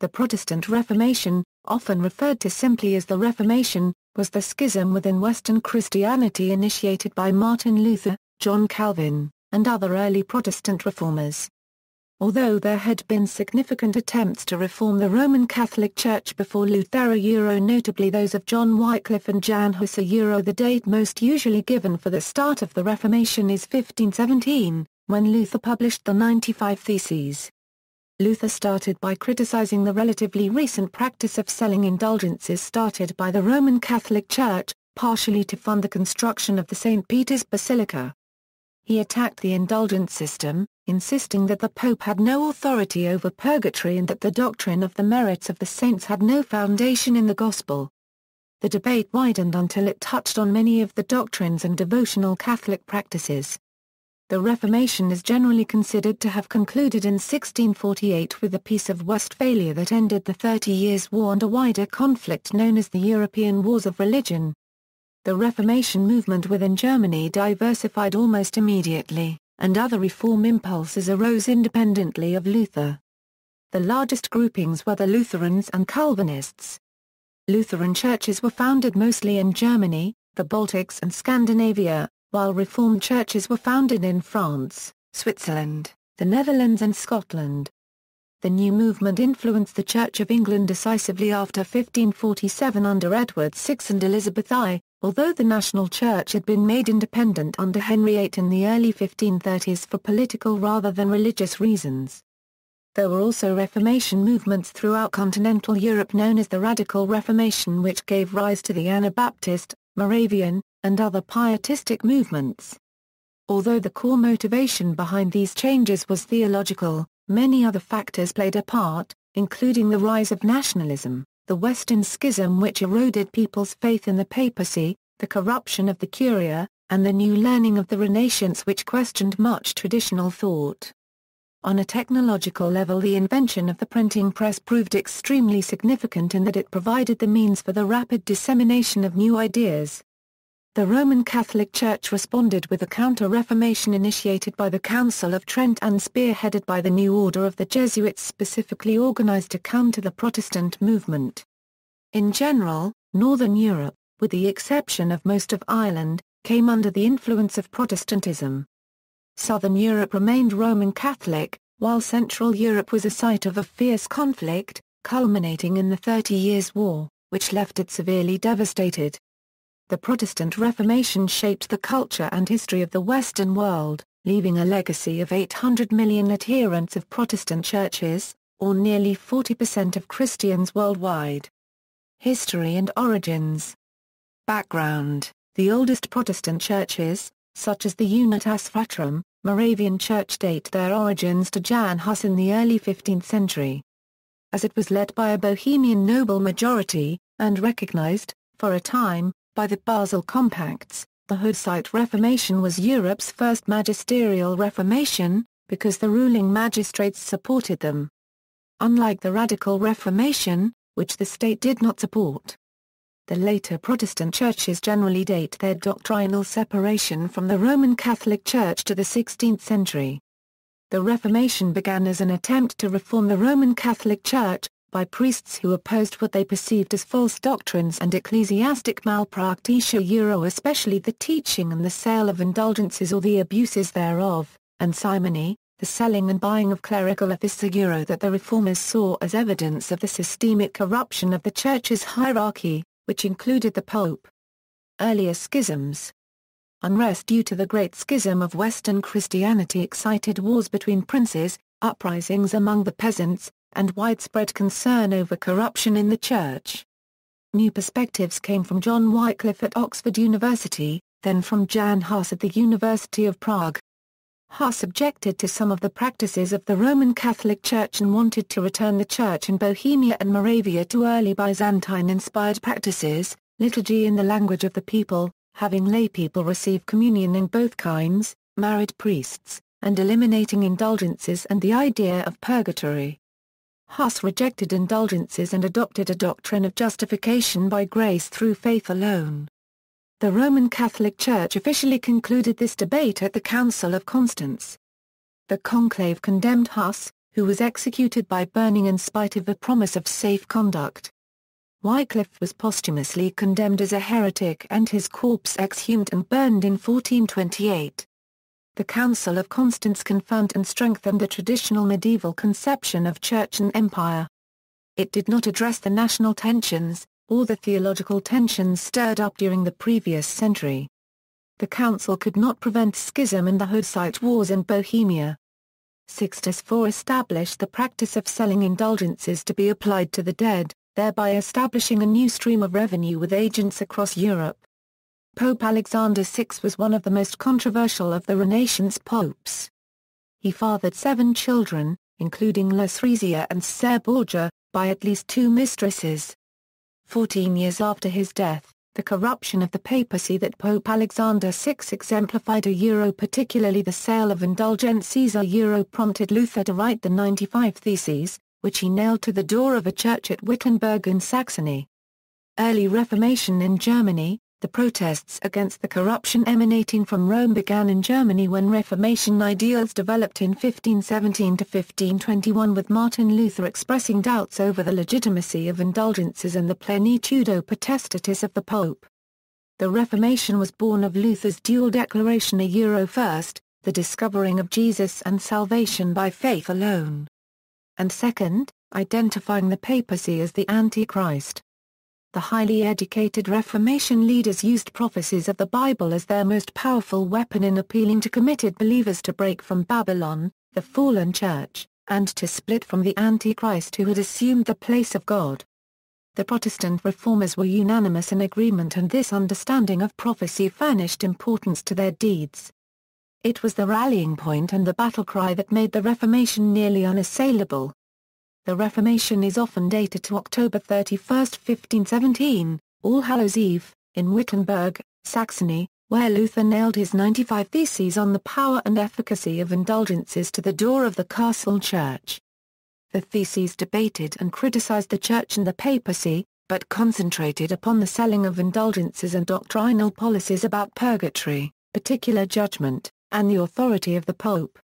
The Protestant Reformation, often referred to simply as the Reformation, was the schism within Western Christianity initiated by Martin Luther, John Calvin, and other early Protestant reformers. Although there had been significant attempts to reform the Roman Catholic Church before Luther, notably those of John Wycliffe and Jan Hus, the date most usually given for the start of the Reformation is 1517, when Luther published the 95 Theses. Luther started by criticizing the relatively recent practice of selling indulgences started by the Roman Catholic Church, partially to fund the construction of the St. Peter's Basilica. He attacked the indulgence system, insisting that the Pope had no authority over purgatory and that the doctrine of the merits of the saints had no foundation in the Gospel. The debate widened until it touched on many of the doctrines and devotional Catholic practices. The Reformation is generally considered to have concluded in 1648 with the Peace of Westphalia that ended the 30 Years' War and a wider conflict known as the European Wars of Religion. The Reformation movement within Germany diversified almost immediately, and other reform impulses arose independently of Luther. The largest groupings were the Lutherans and Calvinists. Lutheran churches were founded mostly in Germany, the Baltics and Scandinavia, while Reformed churches were founded in France, Switzerland, the Netherlands and Scotland. The new movement influenced the Church of England decisively after 1547 under Edward VI and Elizabeth I, although the national church had been made independent under Henry VIII in the early 1530s for political rather than religious reasons. There were also Reformation movements throughout continental Europe known as the Radical Reformation, which gave rise to the Anabaptist, Moravian, and other pietistic movements. Although the core motivation behind these changes was theological, many other factors played a part, including the rise of nationalism, the Western Schism which eroded people's faith in the papacy, the corruption of the Curia, and the new learning of the Renaissance which questioned much traditional thought. On a technological level, the invention of the printing press proved extremely significant in that it provided the means for the rapid dissemination of new ideas. The Roman Catholic Church responded with a counter-reformation initiated by the Council of Trent and spearheaded by the New Order of the Jesuits, specifically organized to counter the Protestant movement. In general, Northern Europe, with the exception of most of Ireland, came under the influence of Protestantism. Southern Europe remained Roman Catholic, while Central Europe was a site of a fierce conflict, culminating in the 30 Years' War, which left it severely devastated. The Protestant Reformation shaped the culture and history of the Western world, leaving a legacy of 800 million adherents of Protestant churches, or nearly 40% of Christians worldwide. History and origins. Background: the oldest Protestant churches, such as the Unitas Fratrum, Moravian Church, date their origins to Jan Hus in the early 15th century. As it was led by a Bohemian noble majority, and recognized, for a time, by the Basel Compacts, the Hussite Reformation was Europe's first magisterial reformation, because the ruling magistrates supported them. Unlike the Radical Reformation, which the state did not support. The later Protestant churches generally date their doctrinal separation from the Roman Catholic Church to the 16th century. The Reformation began as an attempt to reform the Roman Catholic Church, by priests who opposed what they perceived as false doctrines and ecclesiastic malpractice, especially the teaching and the sale of indulgences or the abuses thereof, and simony, the selling and buying of clerical office, that the Reformers saw as evidence of the systemic corruption of the Church's hierarchy, which included the Pope. Earlier schisms. Unrest due to the Great Schism of Western Christianity excited wars between princes, uprisings among the peasants, and widespread concern over corruption in the Church. New perspectives came from John Wycliffe at Oxford University, then from Jan Hus at the University of Prague. Hus objected to some of the practices of the Roman Catholic Church and wanted to return the Church in Bohemia and Moravia to early Byzantine-inspired practices, liturgy in the language of the people, having laypeople receive communion in both kinds, married priests, and eliminating indulgences and the idea of purgatory. Hus rejected indulgences and adopted a doctrine of justification by grace through faith alone. The Roman Catholic Church officially concluded this debate at the Council of Constance. The conclave condemned Hus, who was executed by burning in spite of a promise of safe conduct. Wycliffe was posthumously condemned as a heretic and his corpse exhumed and burned in 1428. The Council of Constance confirmed and strengthened the traditional medieval conception of church and empire. It did not address the national tensions, or the theological tensions stirred up during the previous century. The council could not prevent schism in the Hussite wars in Bohemia. Sixtus IV established the practice of selling indulgences to be applied to the dead, thereby establishing a new stream of revenue with agents across Europe. Pope Alexander VI was one of the most controversial of the Renaissance popes. He fathered 7 children, including Lucrezia and Ser Borgia, by at least 2 mistresses. 14 years after his death, the corruption of the papacy that Pope Alexander VI exemplified particularly the sale of indulgences prompted Luther to write the 95 Theses, which he nailed to the door of a church at Wittenberg in Saxony. Early Reformation in Germany. The protests against the corruption emanating from Rome began in Germany when Reformation ideals developed in 1517 to 1521 with Martin Luther expressing doubts over the legitimacy of indulgences and the plenitudo potestatis of the Pope. The Reformation was born of Luther's dual declaration first, the discovering of Jesus and salvation by faith alone. And second, identifying the papacy as the Antichrist. The highly educated Reformation leaders used prophecies of the Bible as their most powerful weapon in appealing to committed believers to break from Babylon, the fallen church, and to split from the Antichrist who had assumed the place of God. The Protestant Reformers were unanimous in agreement, and this understanding of prophecy furnished importance to their deeds. It was the rallying point and the battle cry that made the Reformation nearly unassailable. The Reformation is often dated to October 31, 1517, All Hallows' Eve, in Wittenberg, Saxony, where Luther nailed his 95 Theses on the power and efficacy of indulgences to the door of the castle church. The Theses debated and criticized the church and the papacy, but concentrated upon the selling of indulgences and doctrinal policies about purgatory, particular judgment, and the authority of the Pope.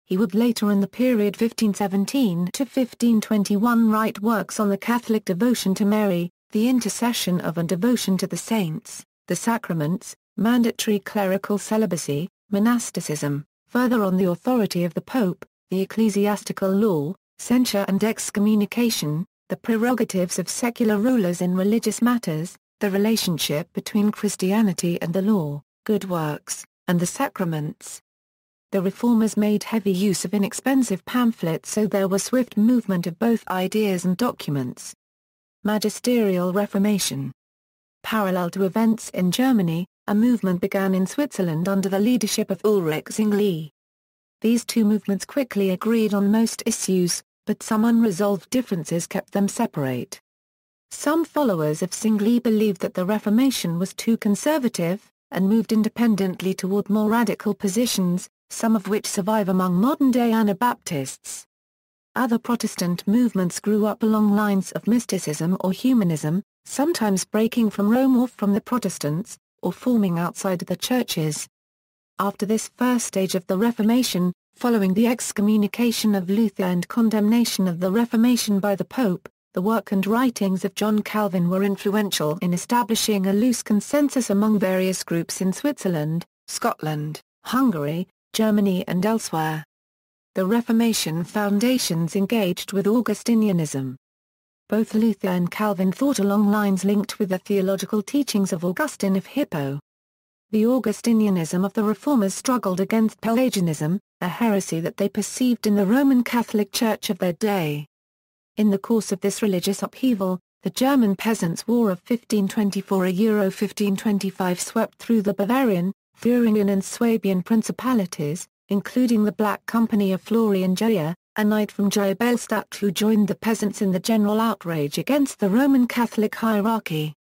He would later in the period 1517 to 1521 write works on the Catholic devotion to Mary, the intercession of and devotion to the saints, the sacraments, mandatory clerical celibacy, monasticism, further on the authority of the Pope, the ecclesiastical law, censure and excommunication, the prerogatives of secular rulers in religious matters, the relationship between Christianity and the law, good works, and the sacraments. The Reformers made heavy use of inexpensive pamphlets, so there was swift movement of both ideas and documents. Magisterial Reformation. Parallel to events in Germany, a movement began in Switzerland under the leadership of Ulrich Zwingli. These two movements quickly agreed on most issues, but some unresolved differences kept them separate. Some followers of Zwingli believed that the Reformation was too conservative, and moved independently toward more radical positions, some of which survive among modern-day Anabaptists. Other Protestant movements grew up along lines of mysticism or humanism, sometimes breaking from Rome or from the Protestants, or forming outside the churches. After this first stage of the Reformation, following the excommunication of Luther and condemnation of the Reformation by the Pope, the work and writings of John Calvin were influential in establishing a loose consensus among various groups in Switzerland, Scotland, Hungary, Germany and elsewhere. The Reformation foundations engaged with Augustinianism. Both Luther and Calvin thought along lines linked with the theological teachings of Augustine of Hippo. The Augustinianism of the Reformers struggled against Pelagianism, a heresy that they perceived in the Roman Catholic Church of their day. In the course of this religious upheaval, the German Peasants' War of 1524–1525 swept through the Bavarian, Thuringian and Swabian principalities, including the Black Company of Florian Geyer, a knight from Giebelstadt who joined the peasants in the general outrage against the Roman Catholic hierarchy.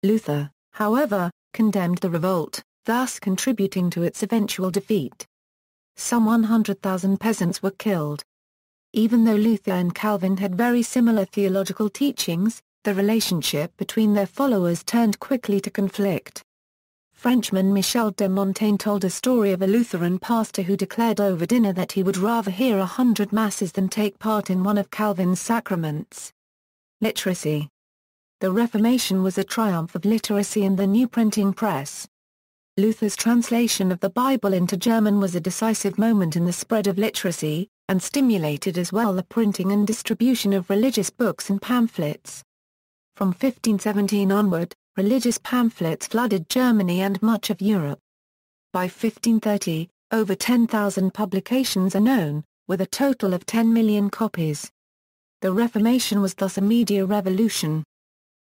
Luther, however, condemned the revolt, thus contributing to its eventual defeat. Some 100,000 peasants were killed. Even though Luther and Calvin had very similar theological teachings, the relationship between their followers turned quickly to conflict. Frenchman Michel de Montaigne told a story of a Lutheran pastor who declared over dinner that he would rather hear 100 masses than take part in one of Calvin's sacraments. Literacy. The Reformation was a triumph of literacy and the new printing press. Luther's translation of the Bible into German was a decisive moment in the spread of literacy, and stimulated as well the printing and distribution of religious books and pamphlets. From 1517 onward, religious pamphlets flooded Germany and much of Europe. By 1530, over 10,000 publications are known, with a total of 10 million copies. The Reformation was thus a media revolution.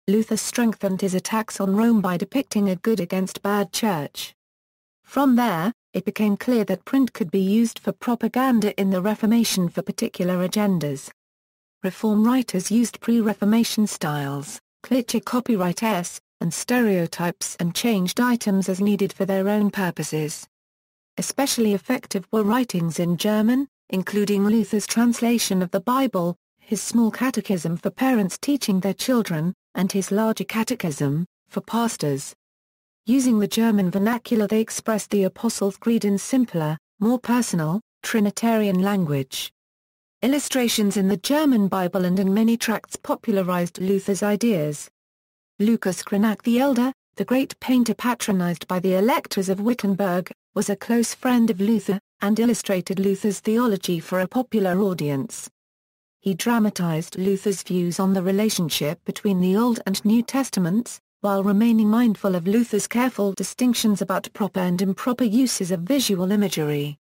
Luther strengthened his attacks on Rome by depicting a good against bad church. From there, it became clear that print could be used for propaganda in the Reformation for particular agendas. Reform writers used pre-Reformation styles, cliché copyright and stereotypes and changed items as needed for their own purposes. Especially effective were writings in German, including Luther's translation of the Bible, his small catechism for parents teaching their children, and his larger catechism, for pastors. Using the German vernacular they expressed the Apostles' Creed in simpler, more personal, Trinitarian language. Illustrations in the German Bible and in many tracts popularized Luther's ideas. Lucas Cranach the Elder, the great painter patronized by the electors of Wittenberg, was a close friend of Luther, and illustrated Luther's theology for a popular audience. He dramatized Luther's views on the relationship between the Old and New Testaments, while remaining mindful of Luther's careful distinctions about proper and improper uses of visual imagery.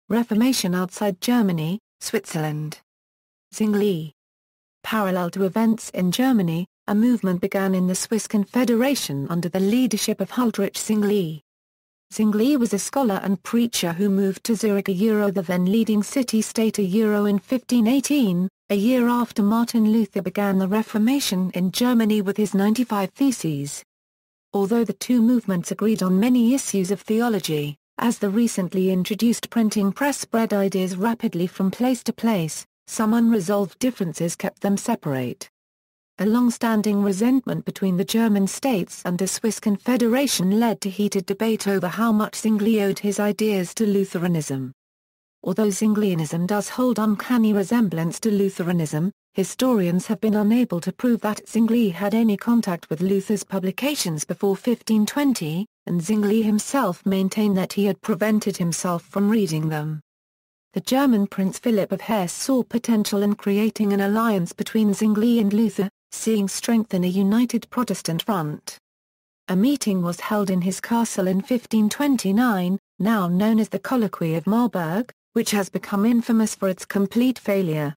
Reformation outside Germany, Switzerland. Zwingli. Parallel to events in Germany, a movement began in the Swiss Confederation under the leadership of Huldrych Zwingli. Zwingli was a scholar and preacher who moved to Zurich, the then leading city-state in 1518, a year after Martin Luther began the Reformation in Germany with his 95 Theses. Although the two movements agreed on many issues of theology, as the recently introduced printing press spread ideas rapidly from place to place, some unresolved differences kept them separate. A long-standing resentment between the German states and the Swiss Confederation led to heated debate over how much Zwingli owed his ideas to Lutheranism. Although Zwinglianism does hold uncanny resemblance to Lutheranism, historians have been unable to prove that Zwingli had any contact with Luther's publications before 1520, and Zwingli himself maintained that he had prevented himself from reading them. The German Prince Philip of Hesse saw potential in creating an alliance between Zwingli and Luther, seeing strength in a united Protestant front. A meeting was held in his castle in 1529, now known as the Colloquy of Marburg, which has become infamous for its complete failure.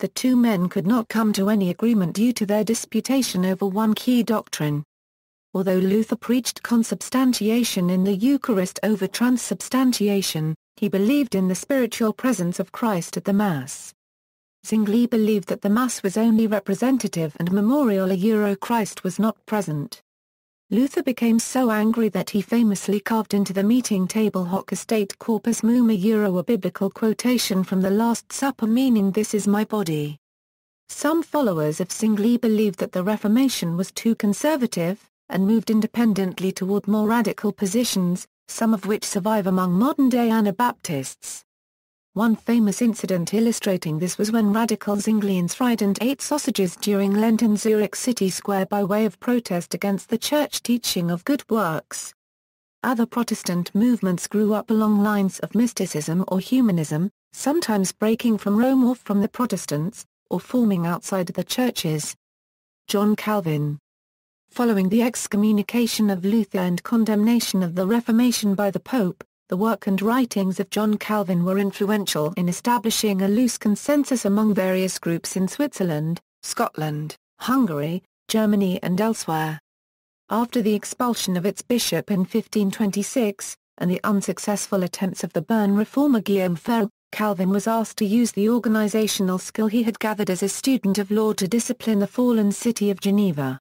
The two men could not come to any agreement due to their disputation over one key doctrine. Although Luther preached consubstantiation in the Eucharist over transubstantiation, he believed in the spiritual presence of Christ at the Mass. Zwingli believed that the Mass was only representative and memorial, Christ was not present. Luther became so angry that he famously carved into the meeting table hoc estate corpus mum, a biblical quotation from the Last Supper meaning "this is my body." Some followers of Zwingli believed that the Reformation was too conservative, and moved independently toward more radical positions, some of which survive among modern-day Anabaptists. One famous incident illustrating this was when radical Zwinglians fried and ate sausages during Lent in Zurich city square by way of protest against the church teaching of good works. Other Protestant movements grew up along lines of mysticism or humanism, sometimes breaking from Rome or from the Protestants, or forming outside the churches. John Calvin. Following the excommunication of Luther and condemnation of the Reformation by the Pope, the work and writings of John Calvin were influential in establishing a loose consensus among various groups in Switzerland, Scotland, Hungary, Germany and elsewhere. After the expulsion of its bishop in 1526, and the unsuccessful attempts of the Bern reformer Guillaume Farel, Calvin was asked to use the organizational skill he had gathered as a student of law to discipline the fallen city of Geneva.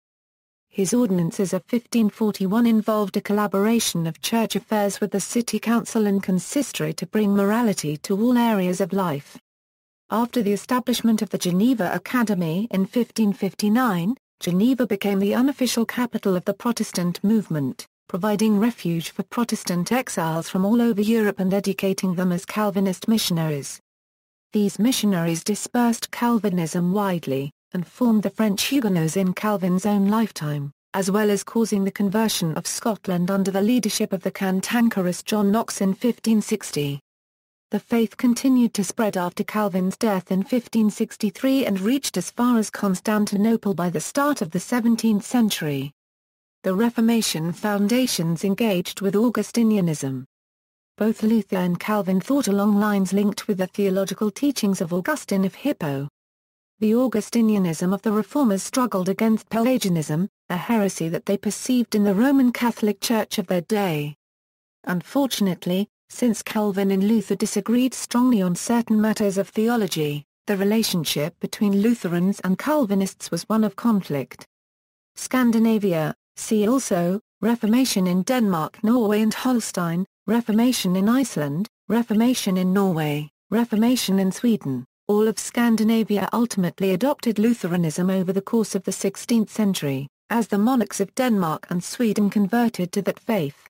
His ordinances of 1541 involved a collaboration of church affairs with the city council and consistory to bring morality to all areas of life. After the establishment of the Geneva Academy in 1559, Geneva became the unofficial capital of the Protestant movement, providing refuge for Protestant exiles from all over Europe and educating them as Calvinist missionaries. These missionaries dispersed Calvinism widely, and formed the French Huguenots in Calvin's own lifetime, as well as causing the conversion of Scotland under the leadership of the cantankerous John Knox in 1560. The faith continued to spread after Calvin's death in 1563 and reached as far as Constantinople by the start of the 17th century. The Reformation foundations engaged with Augustinianism. Both Luther and Calvin thought along lines linked with the theological teachings of Augustine of Hippo. The Augustinianism of the Reformers struggled against Pelagianism, a heresy that they perceived in the Roman Catholic Church of their day. Unfortunately, since Calvin and Luther disagreed strongly on certain matters of theology, the relationship between Lutherans and Calvinists was one of conflict. Scandinavia, see also, Reformation in Denmark, Norway and Holstein, Reformation in Iceland, Reformation in Norway, Reformation in Sweden. All of Scandinavia ultimately adopted Lutheranism over the course of the 16th century, as the monarchs of Denmark and Sweden converted to that faith.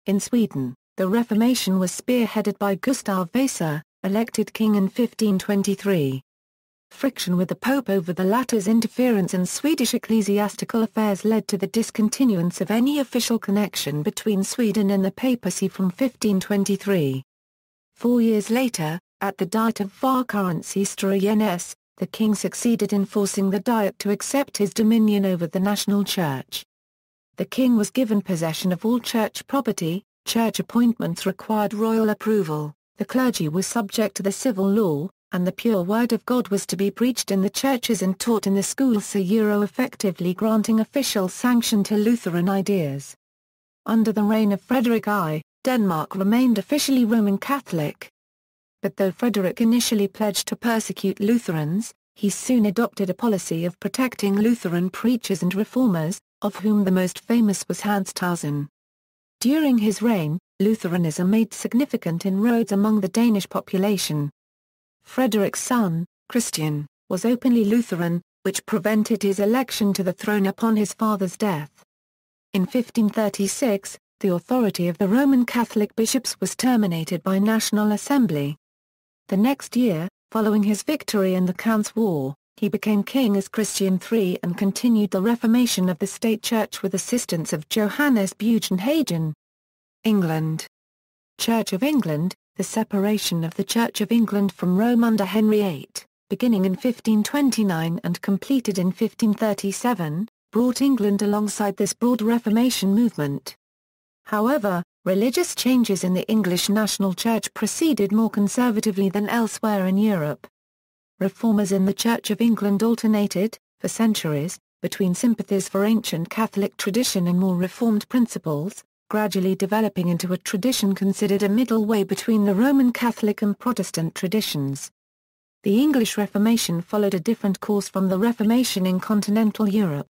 In Sweden, the Reformation was spearheaded by Gustav Vasa, elected king in 1523. Friction with the Pope over the latter's interference in Swedish ecclesiastical affairs led to the discontinuance of any official connection between Sweden and the papacy from 1523. 4 years later, at the Diet of Varkarensis, the king succeeded in forcing the Diet to accept his dominion over the national church. The king was given possession of all church property, church appointments required royal approval, the clergy was subject to the civil law, and the pure word of God was to be preached in the churches and taught in the schools, effectively granting official sanction to Lutheran ideas. Under the reign of Frederick I, Denmark remained officially Roman Catholic. But though Frederick initially pledged to persecute Lutherans, he soon adopted a policy of protecting Lutheran preachers and reformers, of whom the most famous was Hans Tausen. During his reign, Lutheranism made significant inroads among the Danish population. Frederick's son, Christian, was openly Lutheran, which prevented his election to the throne upon his father's death. In 1536, the authority of the Roman Catholic bishops was terminated by National Assembly. The next year, following his victory in the Counts' War, he became king as Christian III and continued the reformation of the state church with assistance of Johannes Bugenhagen. England. Church of England, the separation of the Church of England from Rome under Henry VIII, beginning in 1529 and completed in 1537, brought England alongside this broad Reformation movement. However, religious changes in the English national church proceeded more conservatively than elsewhere in Europe. Reformers in the Church of England alternated, for centuries, between sympathies for ancient Catholic tradition and more reformed principles, gradually developing into a tradition considered a middle way between the Roman Catholic and Protestant traditions. The English Reformation followed a different course from the Reformation in continental Europe.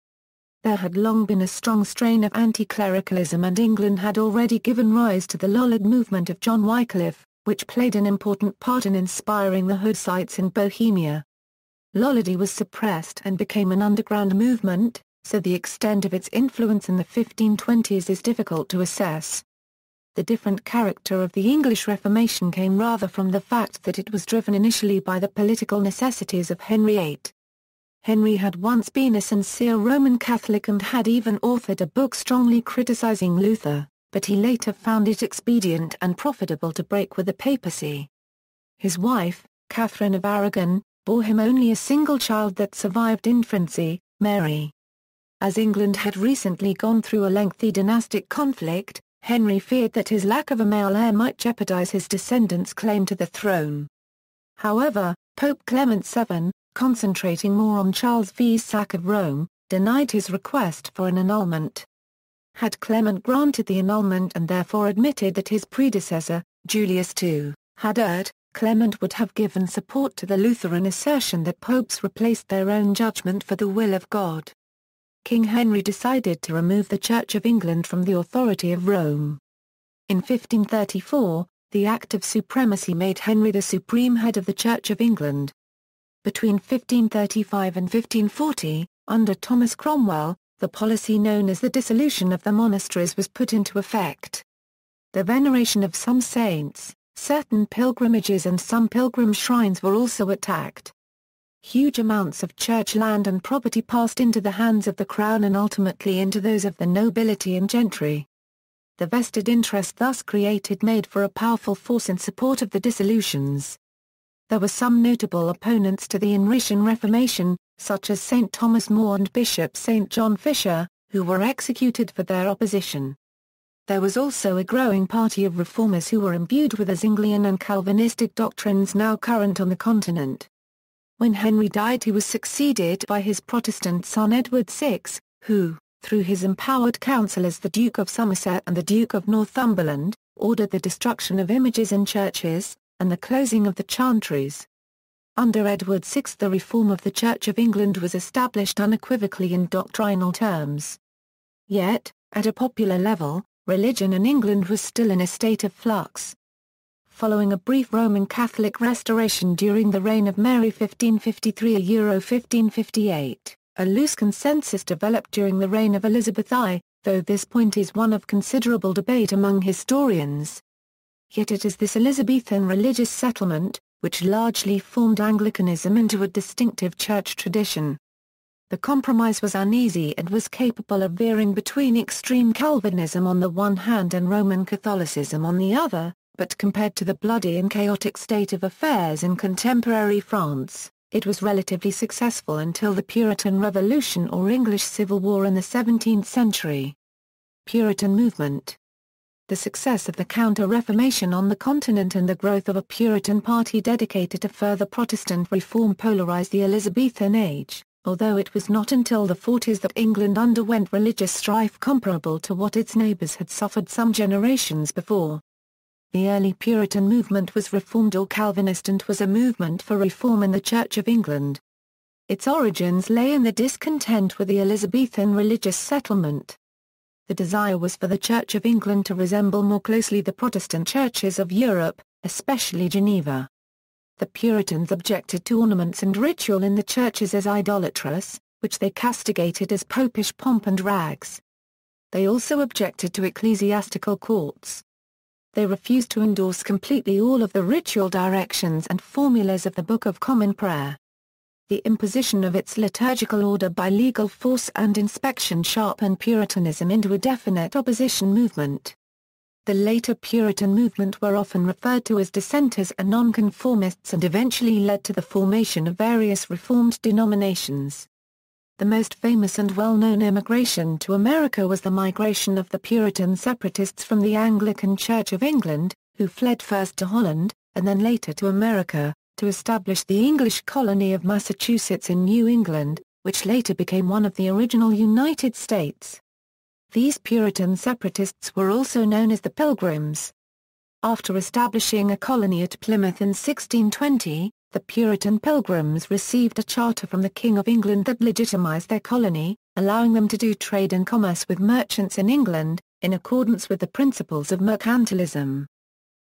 There had long been a strong strain of anti-clericalism, and England had already given rise to the Lollard movement of John Wycliffe, which played an important part in inspiring the Hussites in Bohemia. Lollardy was suppressed and became an underground movement, so the extent of its influence in the 1520s is difficult to assess. The different character of the English Reformation came rather from the fact that it was driven initially by the political necessities of Henry VIII. Henry had once been a sincere Roman Catholic and had even authored a book strongly criticizing Luther, but he later found it expedient and profitable to break with the papacy. His wife, Catherine of Aragon, bore him only a single child that survived infancy, Mary. As England had recently gone through a lengthy dynastic conflict, Henry feared that his lack of a male heir might jeopardize his descendants' claim to the throne. However, Pope Clement VII, concentrating more on Charles V's sack of Rome, denied his request for an annulment. Had Clement granted the annulment and therefore admitted that his predecessor, Julius II, had erred, Clement would have given support to the Lutheran assertion that popes replaced their own judgment for the will of God. King Henry decided to remove the Church of England from the authority of Rome. In 1534, the Act of Supremacy made Henry the supreme head of the Church of England. Between 1535 and 1540, under Thomas Cromwell, the policy known as the dissolution of the monasteries was put into effect. The veneration of some saints, certain pilgrimages and some pilgrim shrines were also attacked. Huge amounts of church land and property passed into the hands of the crown and ultimately into those of the nobility and gentry. The vested interest thus created made for a powerful force in support of the dissolutions. There were some notable opponents to the Inrician Reformation, such as St. Thomas More and Bishop St. John Fisher, who were executed for their opposition. There was also a growing party of reformers who were imbued with the Zwinglian and Calvinistic doctrines now current on the continent. When Henry died, he was succeeded by his Protestant son Edward VI, who, through his empowered councillors the Duke of Somerset and the Duke of Northumberland, ordered the destruction of images in churches, and the closing of the chantries. Under Edward VI the reform of the Church of England was established unequivocally in doctrinal terms. Yet, at a popular level, religion in England was still in a state of flux. Following a brief Roman Catholic restoration during the reign of Mary 1553–1558, a loose consensus developed during the reign of Elizabeth I, though this point is one of considerable debate among historians. Yet it is this Elizabethan religious settlement, which largely formed Anglicanism into a distinctive church tradition. The compromise was uneasy and was capable of veering between extreme Calvinism on the one hand and Roman Catholicism on the other, but compared to the bloody and chaotic state of affairs in contemporary France, it was relatively successful until the Puritan Revolution or English Civil War in the 17th century. Puritan movement. The success of the Counter-Reformation on the continent and the growth of a Puritan party dedicated to further Protestant reform polarized the Elizabethan age, although it was not until the 40s that England underwent religious strife comparable to what its neighbors had suffered some generations before. The early Puritan movement was Reformed or Calvinist and was a movement for reform in the Church of England. Its origins lay in the discontent with the Elizabethan religious settlement. The desire was for the Church of England to resemble more closely the Protestant churches of Europe, especially Geneva. The Puritans objected to ornaments and ritual in the churches as idolatrous, which they castigated as popish pomp and rags. They also objected to ecclesiastical courts. They refused to endorse completely all of the ritual directions and formulas of the Book of Common Prayer. The imposition of its liturgical order by legal force and inspection sharpened Puritanism into a definite opposition movement. The later Puritan movement were often referred to as dissenters and nonconformists and eventually led to the formation of various Reformed denominations. The most famous and well-known emigration to America was the migration of the Puritan separatists from the Anglican Church of England, who fled first to Holland, and then later to America, to establish the English colony of Massachusetts in New England, which later became one of the original United States. These Puritan separatists were also known as the Pilgrims. After establishing a colony at Plymouth in 1620, the Puritan Pilgrims received a charter from the King of England that legitimized their colony, allowing them to do trade and commerce with merchants in England, in accordance with the principles of mercantilism.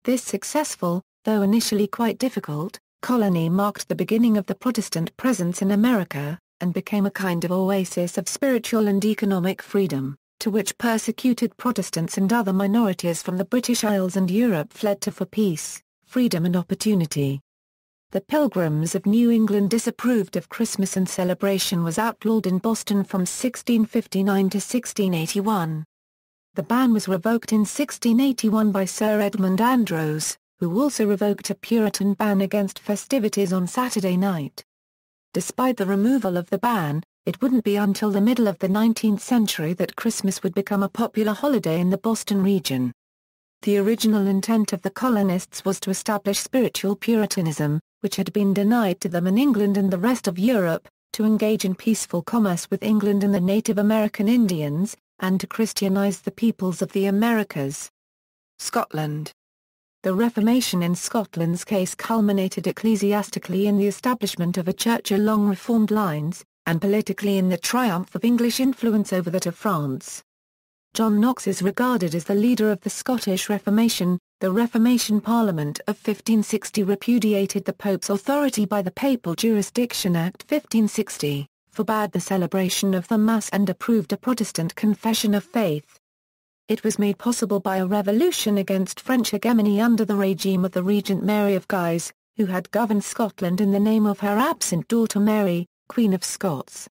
This successful, though initially quite difficult, colony marked the beginning of the Protestant presence in America, and became a kind of oasis of spiritual and economic freedom, to which persecuted Protestants and other minorities from the British Isles and Europe fled to for peace, freedom and opportunity. The Pilgrims of New England disapproved of Christmas, and celebration was outlawed in Boston from 1659 to 1681. The ban was revoked in 1681 by Sir Edmund Andros, who also revoked a Puritan ban against festivities on Saturday night. Despite the removal of the ban, it wouldn't be until the middle of the 19th century that Christmas would become a popular holiday in the Boston region. The original intent of the colonists was to establish spiritual Puritanism, which had been denied to them in England and the rest of Europe, to engage in peaceful commerce with England and the Native American Indians, and to Christianize the peoples of the Americas. Scotland. The Reformation in Scotland's case culminated ecclesiastically in the establishment of a church along Reformed lines, and politically in the triumph of English influence over that of France. John Knox is regarded as the leader of the Scottish Reformation. The Reformation Parliament of 1560 repudiated the Pope's authority by the Papal Jurisdiction Act 1560, forbade the celebration of the Mass and approved a Protestant confession of faith. It was made possible by a revolution against French hegemony under the regime of the Regent Mary of Guise, who had governed Scotland in the name of her absent daughter Mary, Queen of Scots.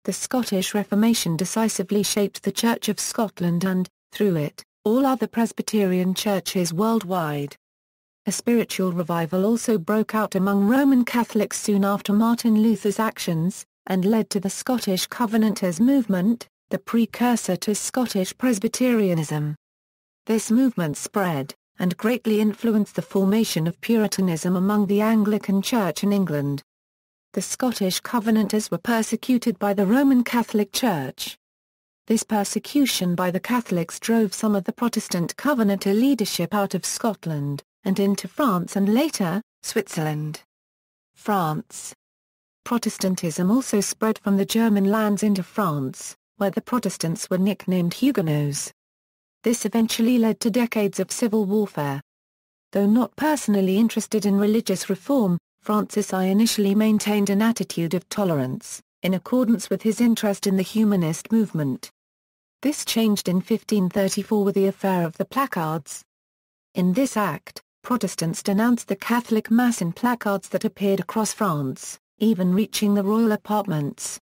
The Scottish Reformation decisively shaped the Church of Scotland and, through it, all other Presbyterian churches worldwide. A spiritual revival also broke out among Roman Catholics soon after Martin Luther's actions, and led to the Scottish Covenanters movement, the precursor to Scottish Presbyterianism. This movement spread, and greatly influenced the formation of Puritanism among the Anglican Church in England. The Scottish Covenanters were persecuted by the Roman Catholic Church. This persecution by the Catholics drove some of the Protestant Covenanter leadership out of Scotland, and into France and later, Switzerland. France. Protestantism also spread from the German lands into France, where the Protestants were nicknamed Huguenots. This eventually led to decades of civil warfare. Though not personally interested in religious reform, Francis I initially maintained an attitude of tolerance, in accordance with his interest in the humanist movement. This changed in 1534 with the affair of the placards. In this act, Protestants denounced the Catholic Mass in placards that appeared across France, even reaching the royal apartments.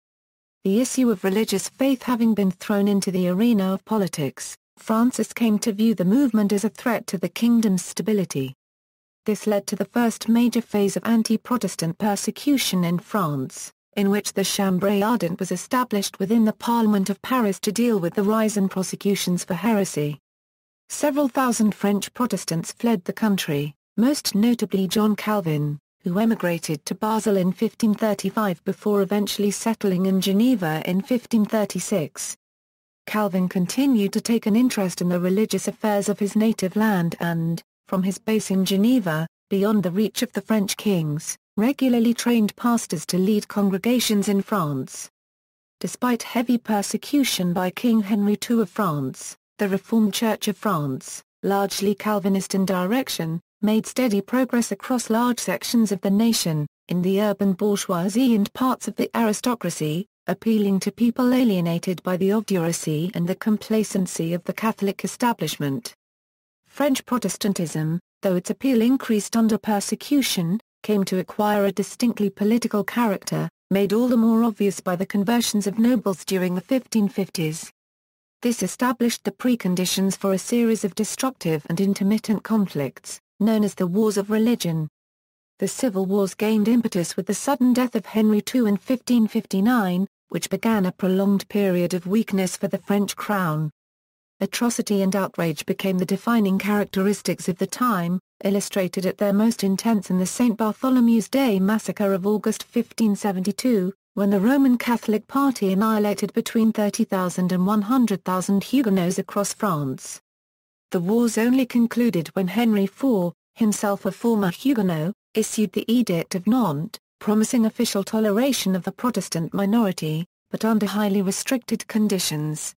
The issue of religious faith having been thrown into the arena of politics, Francis came to view the movement as a threat to the kingdom's stability. This led to the first major phase of anti-Protestant persecution in France, in which the Chambre Ardente was established within the Parliament of Paris to deal with the rise in prosecutions for heresy. Several thousand French Protestants fled the country, most notably John Calvin, who emigrated to Basel in 1535 before eventually settling in Geneva in 1536. Calvin continued to take an interest in the religious affairs of his native land and, from his base in Geneva, beyond the reach of the French kings, regularly trained pastors to lead congregations in France. Despite heavy persecution by King Henry II of France, the Reformed Church of France, largely Calvinist in direction, made steady progress across large sections of the nation, in the urban bourgeoisie and parts of the aristocracy, appealing to people alienated by the obduracy and the complacency of the Catholic establishment. French Protestantism, though its appeal increased under persecution, came to acquire a distinctly political character, made all the more obvious by the conversions of nobles during the 1550s. This established the preconditions for a series of destructive and intermittent conflicts, known as the Wars of Religion. The civil wars gained impetus with the sudden death of Henry II in 1559, which began a prolonged period of weakness for the French crown. Atrocity and outrage became the defining characteristics of the time, illustrated at their most intense in the St. Bartholomew's Day massacre of August 1572, when the Roman Catholic Party annihilated between 30,000 and 100,000 Huguenots across France. The wars only concluded when Henry IV, himself a former Huguenot, issued the Edict of Nantes, promising official toleration of the Protestant minority, but under highly restricted conditions.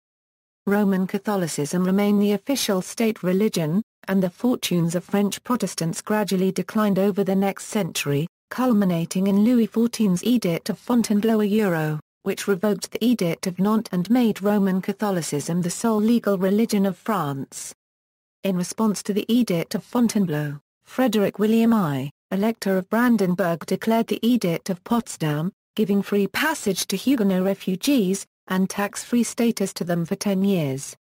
Roman Catholicism remained the official state religion, and the fortunes of French Protestants gradually declined over the next century, culminating in Louis XIV's Edict of Fontainebleau, which revoked the Edict of Nantes and made Roman Catholicism the sole legal religion of France. In response to the Edict of Fontainebleau, Frederick William I, Elector of Brandenburg, declared the Edict of Potsdam, giving free passage to Huguenot refugees, and tax-free status to them for 10 years.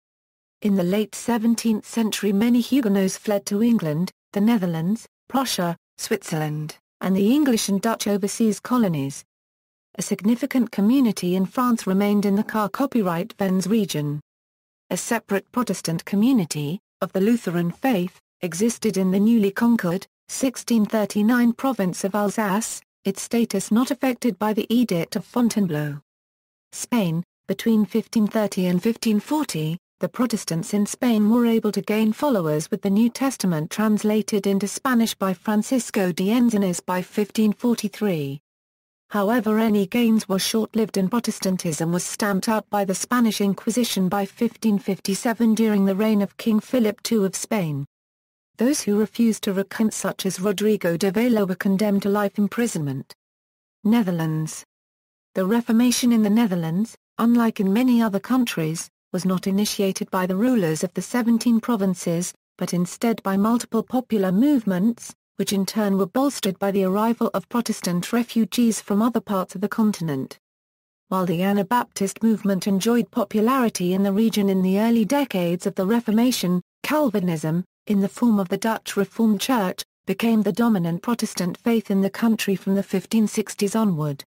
In the late 17th century many Huguenots fled to England, the Netherlands, Prussia, Switzerland, and the English and Dutch overseas colonies. A significant community in France remained in the Car-Copyright-Vence region. A separate Protestant community, of the Lutheran faith, existed in the newly conquered, 1639 province of Alsace, its status not affected by the Edict of Fontainebleau. Spain. Between 1530 and 1540, the Protestants in Spain were able to gain followers with the New Testament translated into Spanish by Francisco de Enzinas by 1543. However, any gains were short-lived and Protestantism was stamped out by the Spanish Inquisition by 1557 during the reign of King Philip II of Spain. Those who refused to recant, such as Rodrigo de Vela, were condemned to life imprisonment. Netherlands. The Reformation in the Netherlands, unlike in many other countries, was not initiated by the rulers of the 17 provinces, but instead by multiple popular movements, which in turn were bolstered by the arrival of Protestant refugees from other parts of the continent. While the Anabaptist movement enjoyed popularity in the region in the early decades of the Reformation, Calvinism, in the form of the Dutch Reformed Church, became the dominant Protestant faith in the country from the 1560s onward.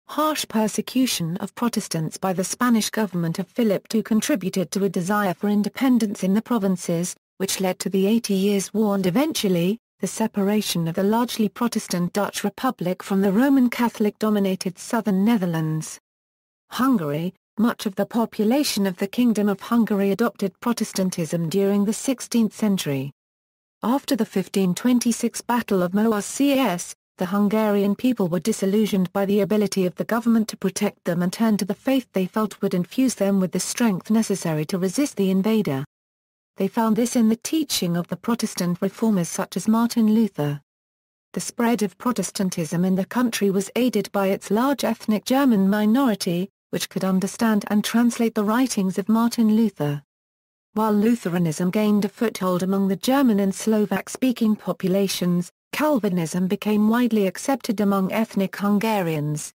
Harsh persecution of Protestants by the Spanish government of Philip II contributed to a desire for independence in the provinces, which led to the 80 Years' War and eventually, the separation of the largely Protestant Dutch Republic from the Roman Catholic-dominated southern Netherlands. Hungary, much of the population of the Kingdom of Hungary adopted Protestantism during the 16th century. After the 1526 Battle of Mohács, the Hungarian people were disillusioned by the ability of the government to protect them and turned to the faith they felt would infuse them with the strength necessary to resist the invader. They found this in the teaching of the Protestant Reformers such as Martin Luther. The spread of Protestantism in the country was aided by its large ethnic German minority, which could understand and translate the writings of Martin Luther. While Lutheranism gained a foothold among the German and Slovak-speaking populations, Calvinism became widely accepted among ethnic Hungarians.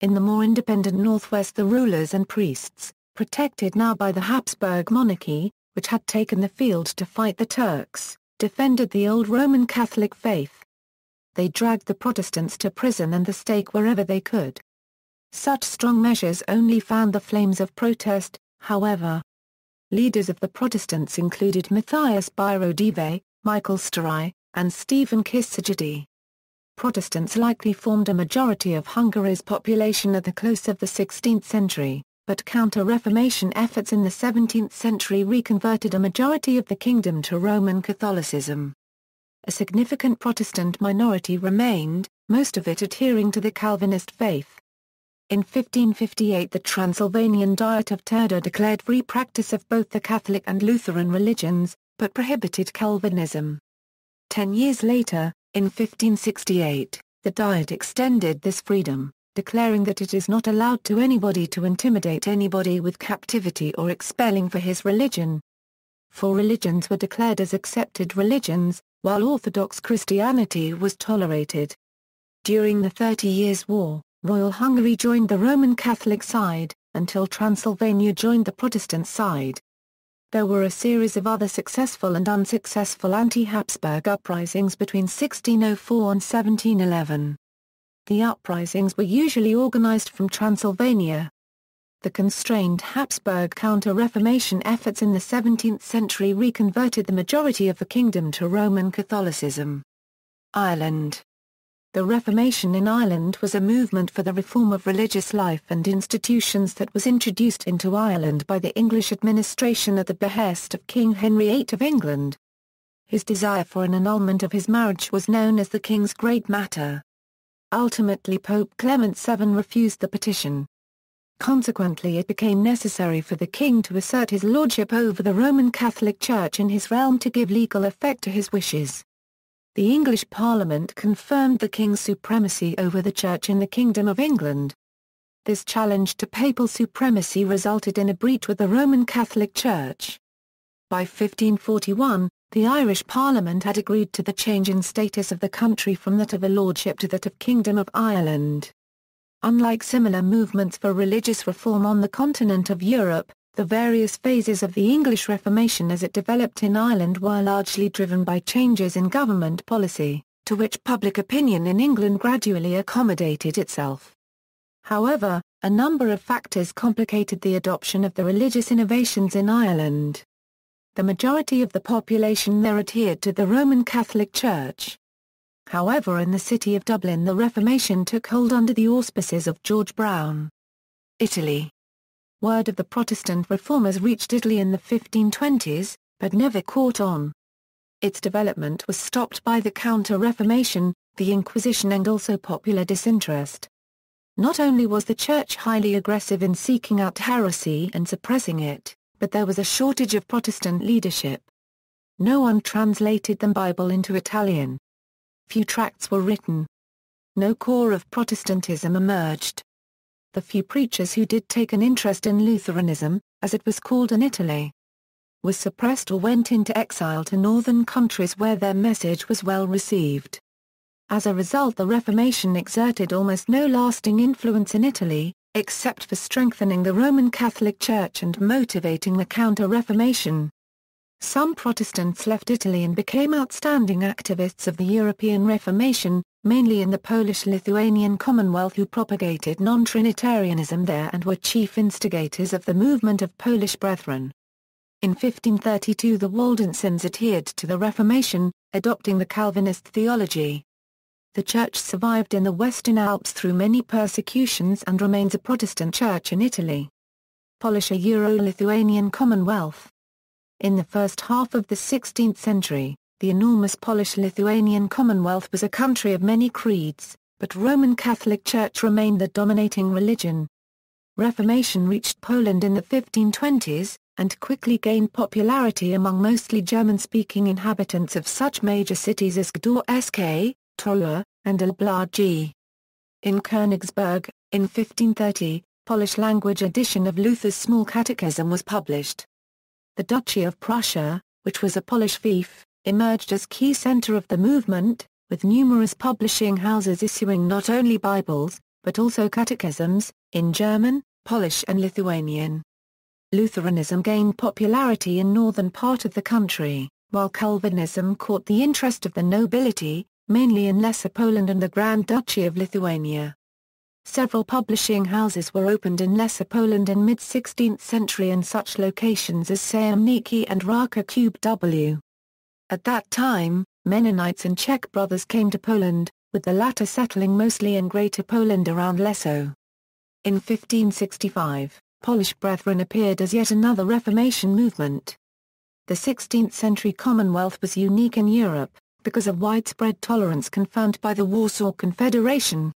In the more independent northwest, the rulers and priests, protected now by the Habsburg monarchy, which had taken the field to fight the Turks, defended the old Roman Catholic faith. They dragged the Protestants to prison and the stake wherever they could. Such strong measures only fanned the flames of protest, however. Leaders of the Protestants included Matthias Byrodeve, Michael Story, and Stephen Kissagedy. Protestants likely formed a majority of Hungary's population at the close of the 16th century, but counter-Reformation efforts in the 17th century reconverted a majority of the kingdom to Roman Catholicism. A significant Protestant minority remained, most of it adhering to the Calvinist faith. In 1558 the Transylvanian Diet of Turda declared free practice of both the Catholic and Lutheran religions, but prohibited Calvinism. 10 years later, in 1568, the Diet extended this freedom, declaring that it is not allowed to anybody to intimidate anybody with captivity or expelling for his religion. 4 religions were declared as accepted religions, while Orthodox Christianity was tolerated. During the 30 Years' War, Royal Hungary joined the Roman Catholic side, until Transylvania joined the Protestant side. There were a series of other successful and unsuccessful anti-Habsburg uprisings between 1604 and 1711. The uprisings were usually organized from Transylvania. The constrained Habsburg counter-Reformation efforts in the 17th century reconverted the majority of the kingdom to Roman Catholicism. Ireland. The Reformation in Ireland was a movement for the reform of religious life and institutions that was introduced into Ireland by the English administration at the behest of King Henry VIII of England. His desire for an annulment of his marriage was known as the King's Great Matter. Ultimately Pope Clement VII refused the petition. Consequently it became necessary for the king to assert his lordship over the Roman Catholic Church in his realm to give legal effect to his wishes. The English Parliament confirmed the king's supremacy over the Church in the Kingdom of England. This challenge to papal supremacy resulted in a breach with the Roman Catholic Church. By 1541, the Irish Parliament had agreed to the change in status of the country from that of a lordship to that of Kingdom of Ireland. Unlike similar movements for religious reform on the continent of Europe, the various phases of the English Reformation as it developed in Ireland were largely driven by changes in government policy, to which public opinion in England gradually accommodated itself. However, a number of factors complicated the adoption of the religious innovations in Ireland. The majority of the population there adhered to the Roman Catholic Church. However, in the city of Dublin the Reformation took hold under the auspices of George Brown. Italy. Word of the Protestant Reformers reached Italy in the 1520s, but never caught on. Its development was stopped by the Counter-Reformation, the Inquisition and also popular disinterest. Not only was the Church highly aggressive in seeking out heresy and suppressing it, but there was a shortage of Protestant leadership. No one translated the Bible into Italian. Few tracts were written. No core of Protestantism emerged. The few preachers who did take an interest in Lutheranism, as it was called in Italy, were suppressed or went into exile to northern countries where their message was well received. As a result, the Reformation exerted almost no lasting influence in Italy, except for strengthening the Roman Catholic Church and motivating the Counter-Reformation. Some Protestants left Italy and became outstanding activists of the European Reformation, mainly in the Polish-Lithuanian Commonwealth, who propagated non-Trinitarianism there and were chief instigators of the movement of Polish Brethren. In 1532 the Waldensians adhered to the Reformation, adopting the Calvinist theology. The Church survived in the Western Alps through many persecutions and remains a Protestant church in Italy. Polish-Lithuanian Commonwealth. In the first half of the 16th century, the enormous Polish-Lithuanian Commonwealth was a country of many creeds, but Roman Catholic Church remained the dominating religion. Reformation reached Poland in the 1520s, and quickly gained popularity among mostly German-speaking inhabitants of such major cities as Gdańsk, Torua, and Elbląg. In Königsberg, in 1530, Polish-language edition of Luther's Small Catechism was published. The Duchy of Prussia, which was a Polish fief, emerged as key center of the movement, with numerous publishing houses issuing not only Bibles, but also catechisms, in German, Polish and Lithuanian. Lutheranism gained popularity in northern part of the country, while Calvinism caught the interest of the nobility, mainly in Lesser Poland and the Grand Duchy of Lithuania. Several publishing houses were opened in Lesser Poland in mid-16th century in such locations as Sajemniki and Raków W. At that time, Mennonites and Czech brothers came to Poland, with the latter settling mostly in Greater Poland around Leso. In 1565, Polish Brethren appeared as yet another Reformation movement. The 16th-century Commonwealth was unique in Europe, because of widespread tolerance confirmed by the Warsaw Confederation.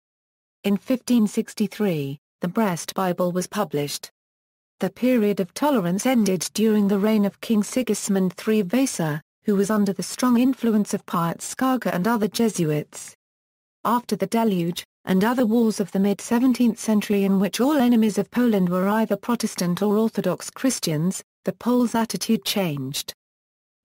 In 1563, the Brest Bible was published. The period of tolerance ended during the reign of King Sigismund III Vasa, who was under the strong influence of Piet Skarga and other Jesuits. After the Deluge, and other wars of the mid-17th century in which all enemies of Poland were either Protestant or Orthodox Christians, the Poles' attitude changed.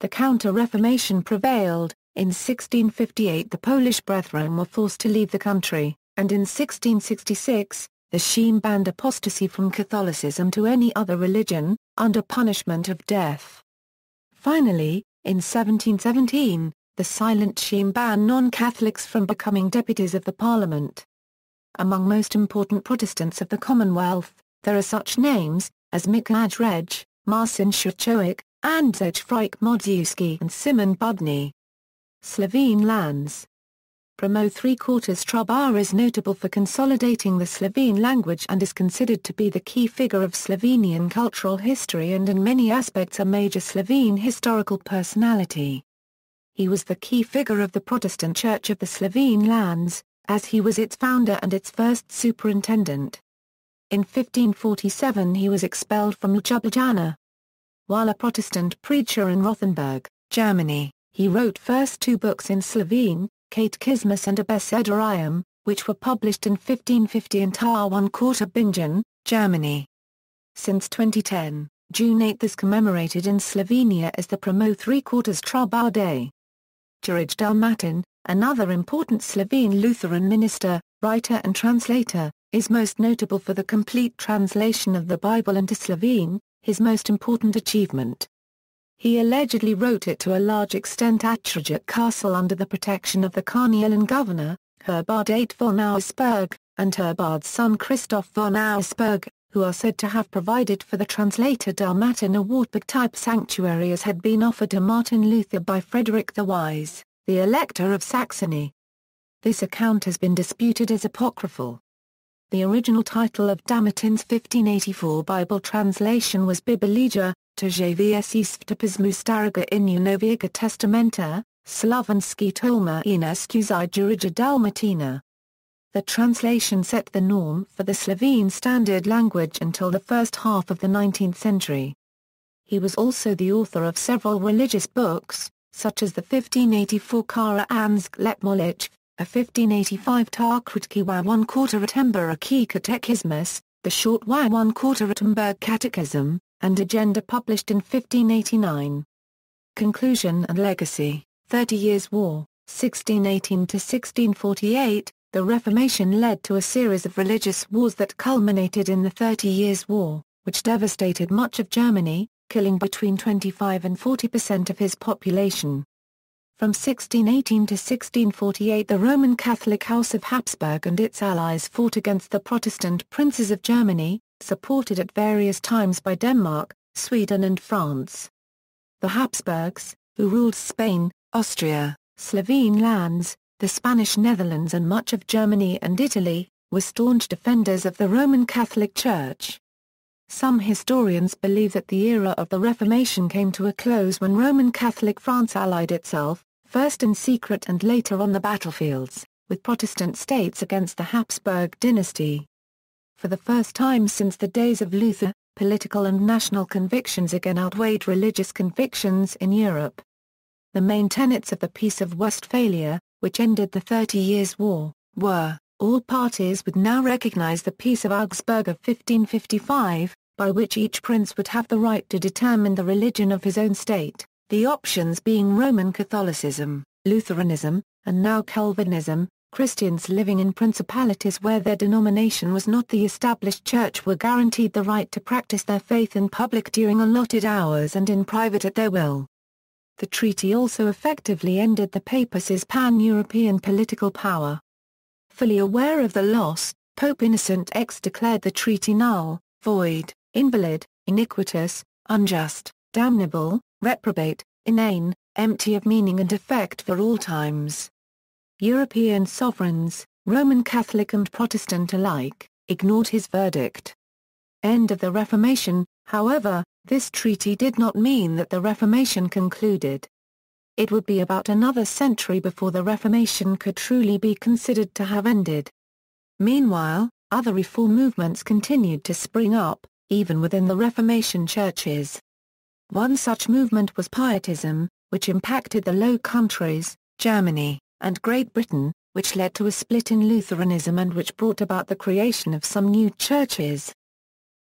The Counter-Reformation prevailed. In 1658 the Polish Brethren were forced to leave the country, and in 1666, the Sejm banned apostasy from Catholicism to any other religion, under punishment of death. Finally, in 1717, the Silent Sejm banned non-Catholics from becoming deputies of the Parliament. Among most important Protestants of the Commonwealth, there are such names, as Mikołaj Reg, Marcin Szuchowiak, Andrzej Frycz-Modziewski and Szymon Budny. Slovene lands. Primo III-quarters Trubar is notable for consolidating the Slovene language and is considered to be the key figure of Slovenian cultural history and in many aspects a major Slovene historical personality. He was the key figure of the Protestant Church of the Slovene lands, as he was its founder and its first superintendent. In 1547 he was expelled from Ljubljana. While a Protestant preacher in Rothenburg, Germany, he wrote first two books in Slovene, Catechismus and Abecedarium, which were published in 1550 in Tauern-Bingen, Germany. Since 2010, June 8 is commemorated in Slovenia as the Primo III-quarters Trubar Day. Jurij Dalmatin, another important Slovene Lutheran minister, writer and translator, is most notable for the complete translation of the Bible into Slovene, his most important achievement. He allegedly wrote it to a large extent at Trajek Castle under the protection of the Carniolan governor, Herbard VIII von Auersperg, and Herbard's son Christoph von Auersperg, who are said to have provided for the translator Dalmatin a Wartburg-type sanctuary as had been offered to Martin Luther by Frederick the Wise, the Elector of Saxony. This account has been disputed as apocryphal. The original title of Dalmatin's 1584 Bible translation was Biblia, Tejvs Svtopizmu Staraga Inu Noviega Testamenta, Slovanski Tolma Ineskuzi Jurija Dalmatina. The translation set the norm for the Slovene standard language until the first half of the 19th century. He was also the author of several religious books, such as the 1584 Kara Ansk Letmolic, a 1585 Ta Krótki wa 1/4 Atemberaki Catechismus, the short wa 1/4 Atemberg Catechism, and agenda published in 1589. Conclusion and legacy. 30 Years' War, 1618 to 1648. The Reformation led to a series of religious wars that culminated in the 30 Years' War, which devastated much of Germany, killing between 25 and 40% of his population. From 1618 to 1648 the Roman Catholic House of Habsburg and its allies fought against the Protestant princes of Germany, supported at various times by Denmark, Sweden and France. The Habsburgs, who ruled Spain, Austria, Slovene lands, the Spanish Netherlands and much of Germany and Italy, were staunch defenders of the Roman Catholic Church. Some historians believe that the era of the Reformation came to a close when Roman Catholic France allied itself, first in secret and later on the battlefields, with Protestant states against the Habsburg dynasty. For the first time since the days of Luther, political and national convictions again outweighed religious convictions in Europe. The main tenets of the Peace of Westphalia, which ended the 30 Years' War, were, all parties would now recognize the Peace of Augsburg of 1555, by which each prince would have the right to determine the religion of his own state, the options being Roman Catholicism, Lutheranism, and now Calvinism. Christians living in principalities where their denomination was not the established church were guaranteed the right to practice their faith in public during allotted hours and in private at their will. The treaty also effectively ended the papacy's pan-European political power. Fully aware of the loss, Pope Innocent X declared the treaty null, void, invalid, iniquitous, unjust, damnable, reprobate, inane, empty of meaning and effect for all times. European sovereigns, Roman Catholic and Protestant alike, ignored his verdict. End of the Reformation. However, this treaty did not mean that the Reformation concluded. It would be about another century before the Reformation could truly be considered to have ended. Meanwhile, other reform movements continued to spring up, even within the Reformation churches. One such movement was Pietism, which impacted the Low Countries, Germany, and Great Britain, which led to a split in Lutheranism and which brought about the creation of some new churches.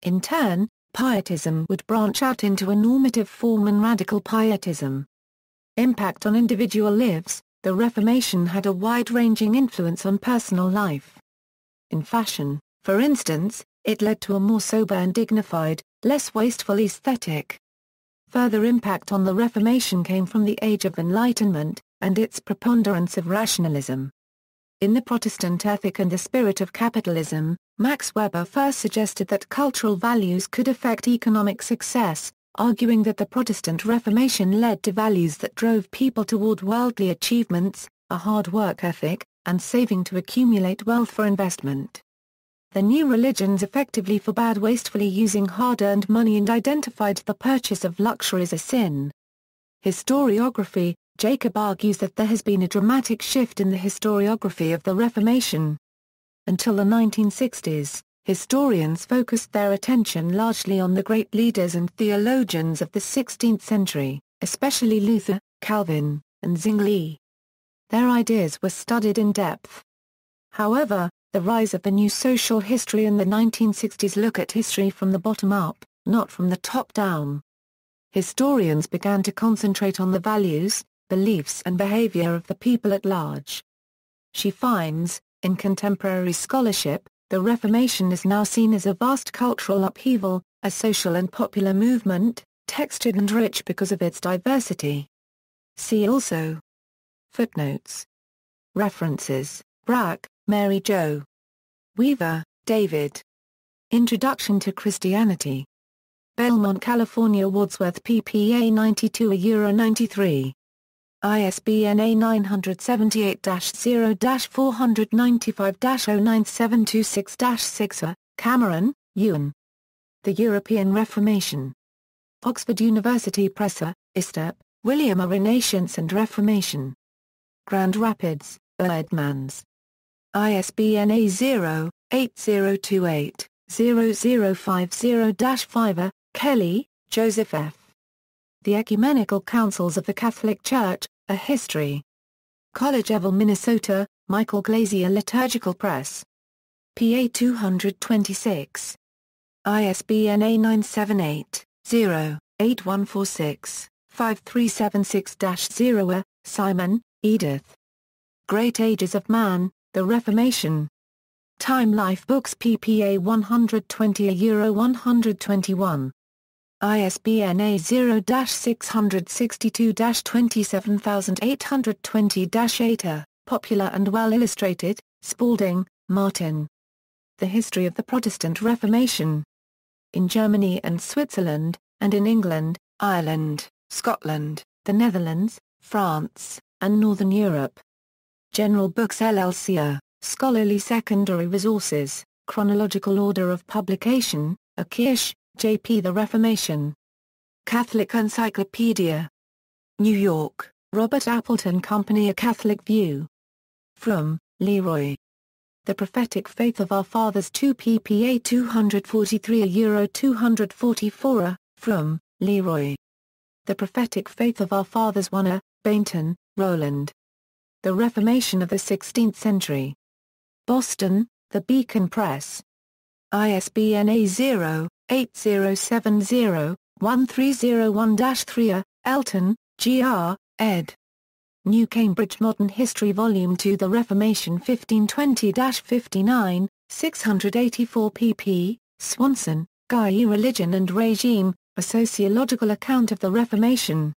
In turn, Pietism would branch out into a normative form and radical pietism. Impact on individual lives. The Reformation had a wide-ranging influence on personal life. In fashion, for instance, it led to a more sober and dignified, less wasteful aesthetic. Further impact on the Reformation came from the Age of Enlightenment, and its preponderance of rationalism. In The Protestant Ethic and the Spirit of Capitalism, Max Weber first suggested that cultural values could affect economic success, arguing that the Protestant Reformation led to values that drove people toward worldly achievements, a hard work ethic, and saving to accumulate wealth for investment. The new religions effectively forbade wastefully using hard-earned money and identified the purchase of luxury as a sin. Historiography. Jacob argues that there has been a dramatic shift in the historiography of the Reformation. Until the 1960s, historians focused their attention largely on the great leaders and theologians of the 16th century, especially Luther, Calvin, and Zwingli. Their ideas were studied in depth. However, the rise of the new social history in the 1960s look at history from the bottom up, not from the top down. Historians began to concentrate on the values, beliefs and behavior of the people at large. She finds, in contemporary scholarship, the Reformation is now seen as a vast cultural upheaval, a social and popular movement, textured and rich because of its diversity. See also. Footnotes. References. Brack, Mary Jo. Weaver, David. Introduction to Christianity. Belmont, California. Wadsworth, ppA 92 €93. ISBN A978-0-495-09726-6. Cameron, Ewan. The European Reformation. Oxford University Press. Estep, William. A Renaissance and Reformation. Grand Rapids, Edmonds. ISBN A0-8028-0050-5. Kelly, Joseph F. The Ecumenical Councils of the Catholic Church, A History. College Eval, Minnesota, Michael Glazier Liturgical Press. PA 226. ISBN A978-0-8146-5376-0. Simon, Edith. Great Ages of Man, The Reformation. Time Life Books PPA 120 €121. ISBN A0-662-27820-8. Popular and Well Illustrated, Spalding, Martin. The History of the Protestant Reformation. In Germany and Switzerland, and in England, Ireland, Scotland, the Netherlands, France, and Northern Europe. General Books LLC. Scholarly Secondary Resources, Chronological Order of Publication, A. Kirsch, J.P. The Reformation. Catholic Encyclopedia. New York, Robert Appleton Company. A Catholic View. From, Leroy. The Prophetic Faith of Our Fathers 2 ppA 243 €244. From, Leroy. The Prophetic Faith of Our Fathers 1 Bainton, Roland. The Reformation of the 16th Century. Boston, The Beacon Press. ISBN A0-8070-1301-3. Elton, G.R., ed. New Cambridge Modern History Volume 2. The Reformation 1520-59, 684 pp. Swanson, Guy. Religion and Regime, A Sociological Account of the Reformation.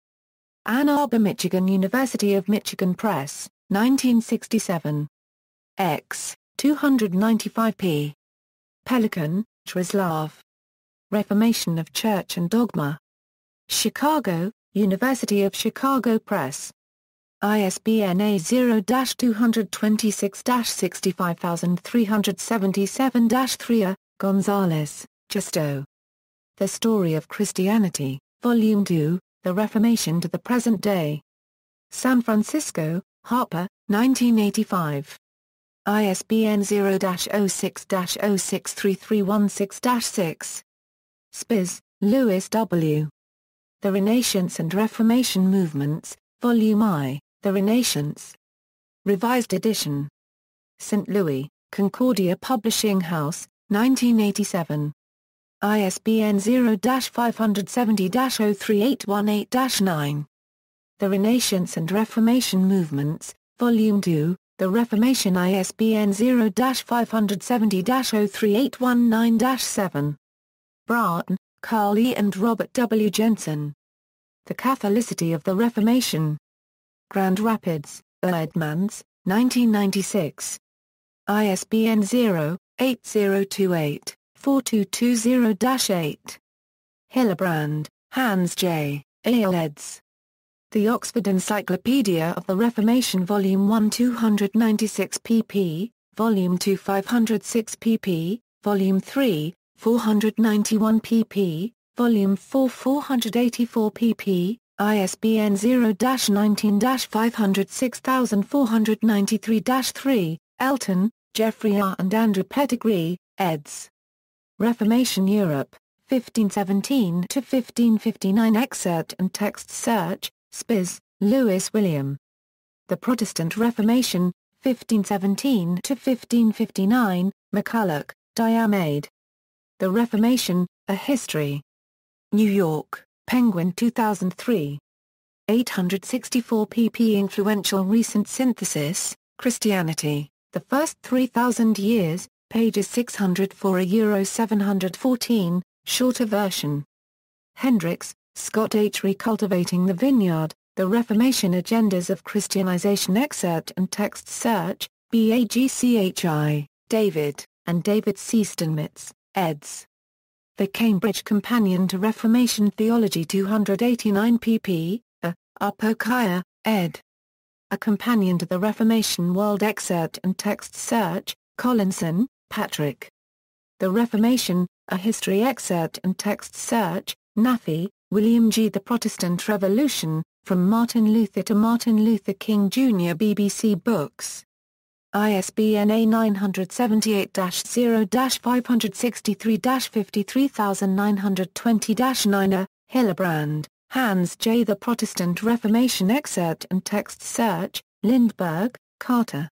Ann Arbor, Michigan. University of Michigan Press, 1967. X, 295 p. Pelican, Czesław. Reformation of Church and Dogma. Chicago, University of Chicago Press. ISBN A0-226-65377-3. Gonzalez, Justo. The Story of Christianity, Volume 2, The Reformation to the Present Day. San Francisco, Harper, 1985. ISBN 0-06-063316-6. Spies, Louis W. The Renaissance and Reformation Movements, Volume I, The Renaissance. Revised edition. St. Louis, Concordia Publishing House, 1987. ISBN 0-570-03818-9. The Renaissance and Reformation Movements, Volume 2, The Reformation. ISBN 0-570-03819-7. Broughton, Carl E. and Robert W. Jensen. The Catholicity of the Reformation. Grand Rapids, Edmunds, 1996. ISBN 0-8028-4220-8. Hillebrand, Hans J., A.L. eds. The Oxford Encyclopedia of the Reformation Volume 1 296 pp, Volume 2 506 pp, Volume 3, 491 pp, Volume 4 484 pp, ISBN 0-19-506493-3, Elton, Geoffrey R. and Andrew Pettigrew, eds. Reformation Europe, 1517-1559. Excerpt and text search, Spies, Lewis William. The Protestant Reformation, 1517-1559, McCulloch, Diarmaid. The Reformation, A History. New York, Penguin 2003. 864 pp. Influential Recent Synthesis, Christianity, The First 3,000 Years, pages 604 €714, shorter version. Hendricks, Scott H. Recultivating the Vineyard, The Reformation Agendas of Christianization. Excerpt and text search, Bagchi, David, and David C. Steinmetz, eds. The Cambridge Companion to Reformation Theology 289 pp. Upokaya, ed. A Companion to the Reformation World. Excerpt and text search, Collinson, Patrick. The Reformation, A History. Excerpt and text search, Naffy, William G. The Protestant Revolution, From Martin Luther to Martin Luther King Jr. BBC Books. ISBN A978-0-563-53920-9. Hillebrand, Hans J. The Protestant Reformation. Excerpt and text search, Lindbergh, Carter.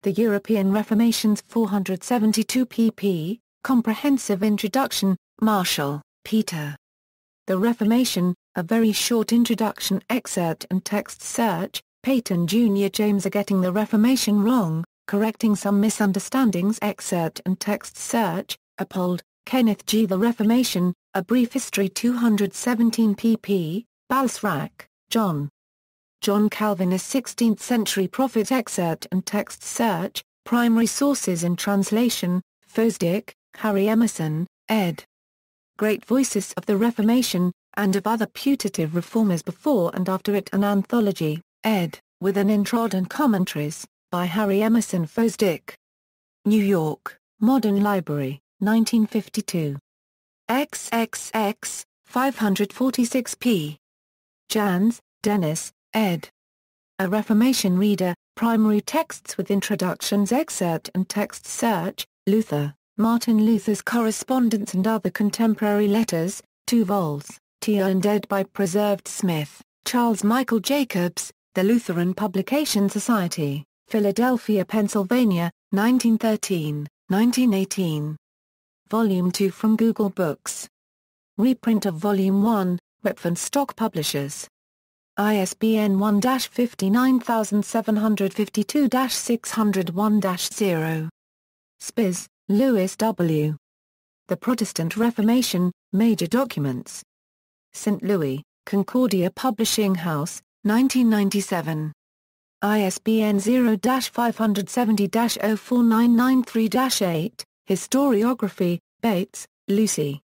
The European Reformation's 472 pp. Comprehensive Introduction, Marshall, Peter. The Reformation, a very short introduction excerpt and text search, Peyton Jr. James Are Getting the Reformation Wrong, Correcting Some Misunderstandings excerpt and text search, Uphold, Kenneth G. The Reformation, A Brief History 217 pp. Balsrack, John. John Calvin, A 16th-Century Prophet excerpt and text search, Primary Sources and Translation, Fosdick, Harry Emerson, ed. Great Voices of the Reformation, and of Other Putative Reformers Before and After It, an Anthology, ed., with an introd and commentaries, by Harry Emerson Fosdick. New York, Modern Library, 1952. XXX, 546 p. Jans, Dennis, ed. A Reformation Reader, Primary Texts with Introductions excerpt and text search, Luther, Martin Luther's Correspondence and Other Contemporary Letters, 2 vols, T. and ed. by Preserved Smith, Charles Michael Jacobs, The Lutheran Publication Society, Philadelphia, Pennsylvania, 1913, 1918. Volume 2 from Google Books. Reprint of Volume 1, Rep. Stock Publishers. ISBN 1-59752-601-0. Spies, Louis W. The Protestant Reformation, Major Documents. St. Louis, Concordia Publishing House, 1997. ISBN 0-570-04993-8, Historiography, Bates, Lucy.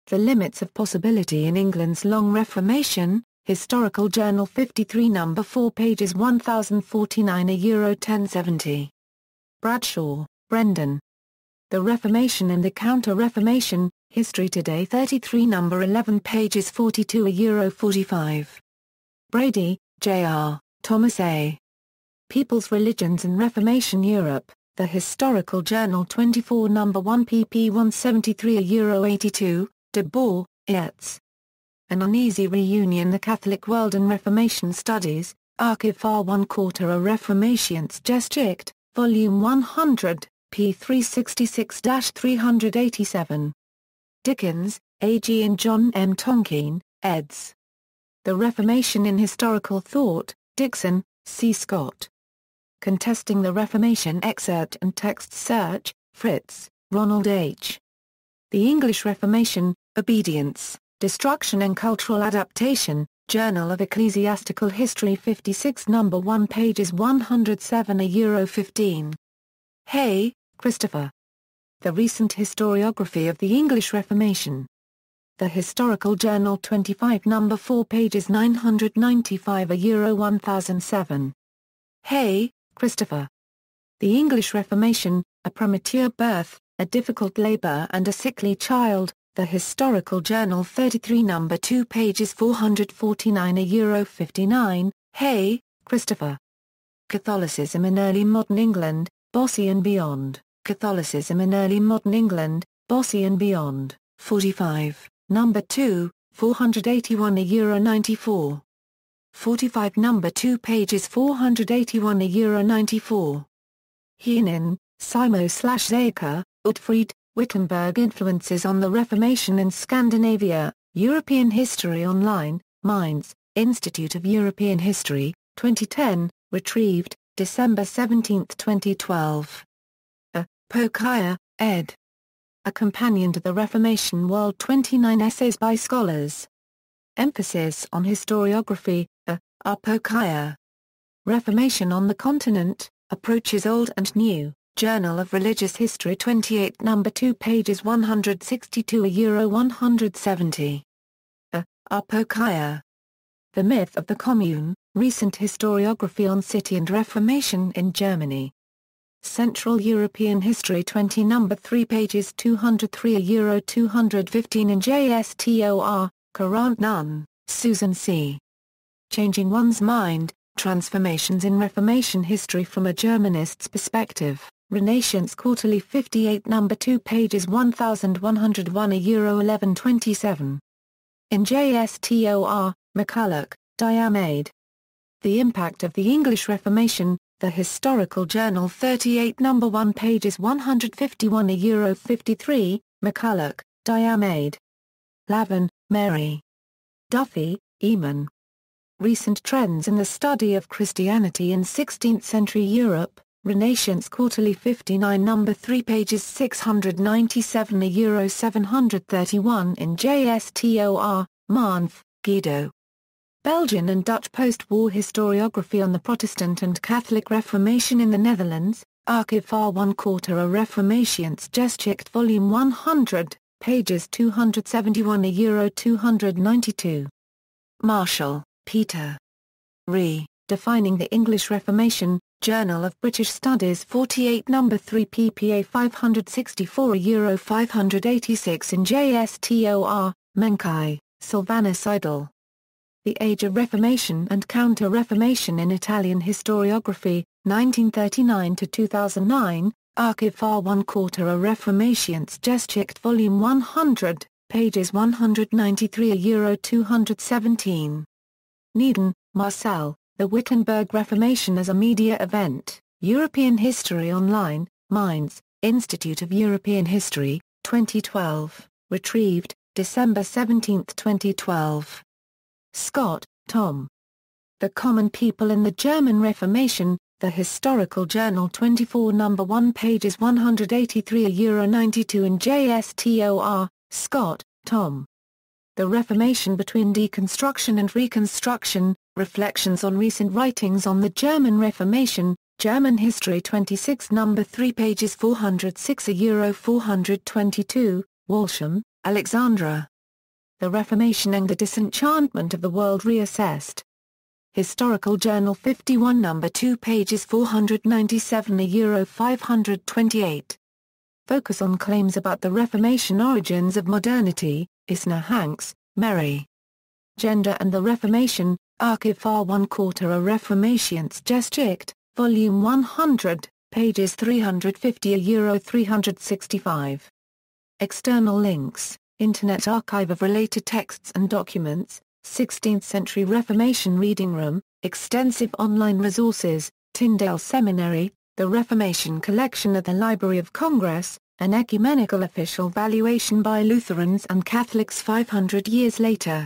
The Limits of Possibility in England's Long Reformation, Historical Journal 53 No. 4 pages 1049 €1070. Bradshaw, Brendan. The Reformation and the Counter-Reformation, History Today 33 No. 11 pages 42 €45. Brady, J.R., Thomas A. People's Religions and Reformation Europe, The Historical Journal 24 No. 1 pp 173 €82, de Boer, eds. An Uneasy Reunion, The Catholic World and Reformation Studies, Archiv R1 A Reformationsgeschichte, Volume 100, p. 366-387. Dickens, A.G. and John M. Tonkin, eds. The Reformation in Historical Thought, Dixon, C. Scott. Contesting the Reformation excerpt and text search, Fritz, Ronald H. The English Reformation, Obedience, Destruction and Cultural Adaptation, Journal of Ecclesiastical History 56 No. 1 pages 107 €15. Hay, Christopher. The Recent Historiography of the English Reformation. The Historical Journal 25 No. 4 pages 995 €1007. Hay, Christopher. The English Reformation, A Premature Birth, A Difficult Labour and a Sickly Child, The Historical Journal 33 No. 2 pages 449 €59. Hay, Christopher. Catholicism in Early Modern England, Bossy and Beyond, Catholicism in Early Modern England, Bossy and Beyond, 45, No. 2, 481 €94. 45 No. 2 pages 481 €94. Heenan, Simo/Zaker, Ottfried, Wittenberg Influences on the Reformation in Scandinavia, European History Online, Mainz, Institute of European History, 2010, retrieved, December 17, 2012. Pokaya, ed. A Companion to the Reformation World, 29 essays by scholars. Emphasis on Historiography, Pokaya. Reformation on the Continent, Approaches Old and New, Journal of Religious History 28 No. 2 pages 162 €170. Pokaya. The Myth of the Commune, Recent Historiography on City and Reformation in Germany. Central European History 20 No. 3 pages 203 €215 in JSTOR, Courant Nunn, Susan C. Changing One's Mind, Transformations in Reformation History from a Germanist's Perspective, Renaissance Quarterly 58 No. 2 pages 1101 €1127. In JSTOR, McCulloch, Diarmaid. The Impact of the English Reformation, The Historical Journal 38 No. 1 pages 151 euro 53, McCulloch, Diarmaid. Lavin, Mary. Duffy, Eamon. Recent Trends in the Study of Christianity in 16th-Century Europe, Renaissance Quarterly 59 No. 3 pages 697 euro 731 in JSTOR, Manf, Guido. Belgian and Dutch post-war historiography on the Protestant and Catholic Reformation in the Netherlands, Archive R1 Quarter Reformationsgeschichte Volume 100, pages 271 euro 292. Marshall, Peter. Defining the English Reformation, Journal of British Studies 48 No. 3 ppA 564 euro 586 in JSTOR, Menkai, Sylvanus Idle. The Age of Reformation and Counter-Reformation in Italian Historiography, 1939–2009, Archive R1 Quarter Reformationsgeschichte Volume 100, pages 193 euro 217. Needham, Marcel, The Wittenberg Reformation as a Media Event, European History Online, Mainz, Institute of European History, 2012, retrieved, December 17, 2012. Scott, Tom. The Common People in the German Reformation, The Historical Journal 24 No. 1 pages 183 euro 92 in JSTOR, Scott, Tom. The Reformation Between Deconstruction and Reconstruction, Reflections on Recent Writings on the German Reformation, German History 26 No. 3 pages 406 euro 422, Walsham, Alexandra. The Reformation and the Disenchantment of the World Reassessed. Historical Journal 51 No. 2 pages 497 euro 528. Focus on Claims about the Reformation Origins of Modernity, Isner Hanks, Mary. Gender and the Reformation, Archive R1 Quarter Reformationsgeschichte, Volume 100, pages 350 euro 365. External links. Internet Archive of Related Texts and Documents, 16th Century Reformation Reading Room, extensive online resources, Tyndale Seminary, The Reformation Collection at the Library of Congress, an ecumenical official valuation by Lutherans and Catholics 500 years later.